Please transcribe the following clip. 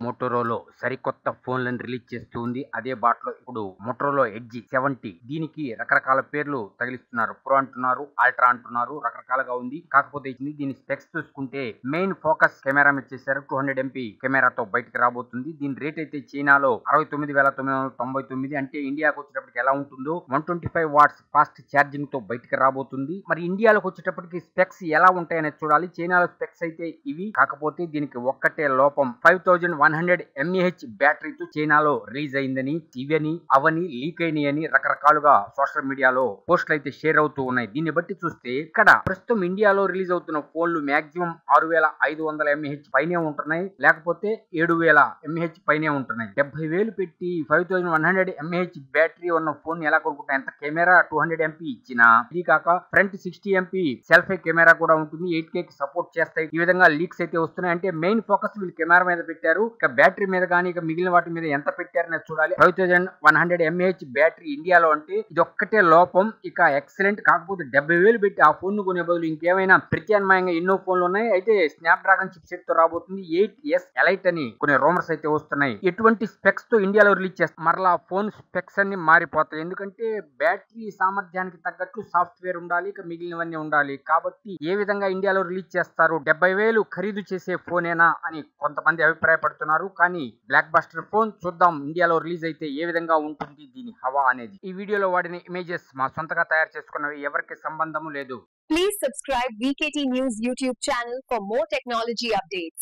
Motorola సరికొత్త ఫోన్లను release చేస్తుంది. అదే బాటలో ఇప్పుడు మోటోరోలా ఎడ్జ్ 70 దీనికి రకరకాల పేర్లు తగిలిస్తున్నారు. ప్రో అంటున్నారు, అల్ట్రా అంటున్నారు, రకరకాలుగా ఉంది. కాకపోతే దీని స్పెక్స్ చూసుకుంటే మెయిన్ ఫోకస్ కెమెరా మీద చేశారు. 200 MP కెమెరాతో బయటికి రాబోతుంది. దీని రేట్ అయితే చైనాలో 69,999 అంటే ఇండియాకు వచ్చేటప్పటికి ఎలా ఉంటుందో 125 వాట్స్ ఫాస్ట్ ఛార్జింగ్ తో బయటికి రాబోతుంది. మరి ఇండియాలోకి వచ్చేటప్పటికి స్పెక్స్ ఎలా ఉంటాయనేది చూడాలి. చైనాలో స్పెక్స్ అయితే ఇవి, కాకపోతే దీనికి ఒక్కటే లోపం 5100 mAh బ్యాటరీతో చైనాలో రిలీజ్ అయిందని, ఇవని అవని లీక్ అయినాయని రకరకాలుగా సోషల్ మీడియాలో పోస్టులు అయితే షేర్ అవుతూ ఉన్నాయి. దీన్ని బట్టి చూస్తే ఇక్కడ ప్రస్తుతం ఇండియాలో రిలీజ్ అవుతున్న ఫోన్లు మాక్సిమం 6500 mAh పైనే ఉంటున్నాయి, లేకపోతే 7000 mAh పైనే ఉంటున్నాయి. 70,000 పెట్టి 5100 mAh బ్యాటరీ ఉన్న ఫోన్ ఎలా కొనుక్కుంటా? ఎంత కెమెరా 200 MP ఇచ్చినా, ఇది కాక ఫ్రంట్ 60 MP సెల్ఫీ కెమెరా కూడా ఉంటుంది. 8K కి సపోర్ట్ చేస్తాయి. ఈ విధంగా లీక్స్ అయితే వస్తున్నాయి. అంటే మెయిన్ ఫోకస్ వీళ్ళు కెమెరా మీద పెట్టారు. ఇక బ్యాటరీ మీద కానీ ఇక మిగిలిన వాటి మీద ఎంత పెట్టారనేది చూడాలి. 5100 mAh బ్యాటరీ ఇండియాలో అంటే ఇది ఒక్కటే లోపం. ఇక ఎక్సలెంట్. కాకపోతే 70,000 పెట్టి ఆ ఫోన్ ను కొనే బదులు ఇంకేమైనా ప్రత్యామ్నాయంగా ఎన్నో ఫోన్లు ఉన్నాయి. అయితే స్నాప్ డ్రాగన్ చిప్ సెట్ తో రాబోతుంది. 8S Elite అని కొన్ని రూమర్స్ అయితే వస్తున్నాయి. ఎటువంటి స్పెక్స్ తో ఇండియాలో రిలీజ్ చేస్తారు. మరలా ఫోన్ స్పెక్స్ అన్ని మారిపోతాయి. ఎందుకంటే బ్యాటరీ సామర్థ్యానికి తగ్గట్టు సాఫ్ట్వేర్ ఉండాలి, ఇక మిగిలినవన్నీ ఉండాలి. కాబట్టి ఏ విధంగా ఇండియాలో రిలీజ్ చేస్తారు? 70,000 ఖరీదు చేసే ఫోనేనా అని కొంతమంది అభిప్రాయపడుతున్నారు. కానీ బ్లాక్ బస్టర్ ఫోన్ చూద్దాం ఇండియాలో రిలీజ్ అయితే ఏ విధంగా ఉంటుంది దీని హవా అనేది. ఈ వీడియోలో వాడిన ఇమేజెస్ మా సొంతగా తయారు చేసుకున్నవి, ఎవరికి సంబంధము లేదు. Please subscribe VKT News YouTube channel for more technology updates.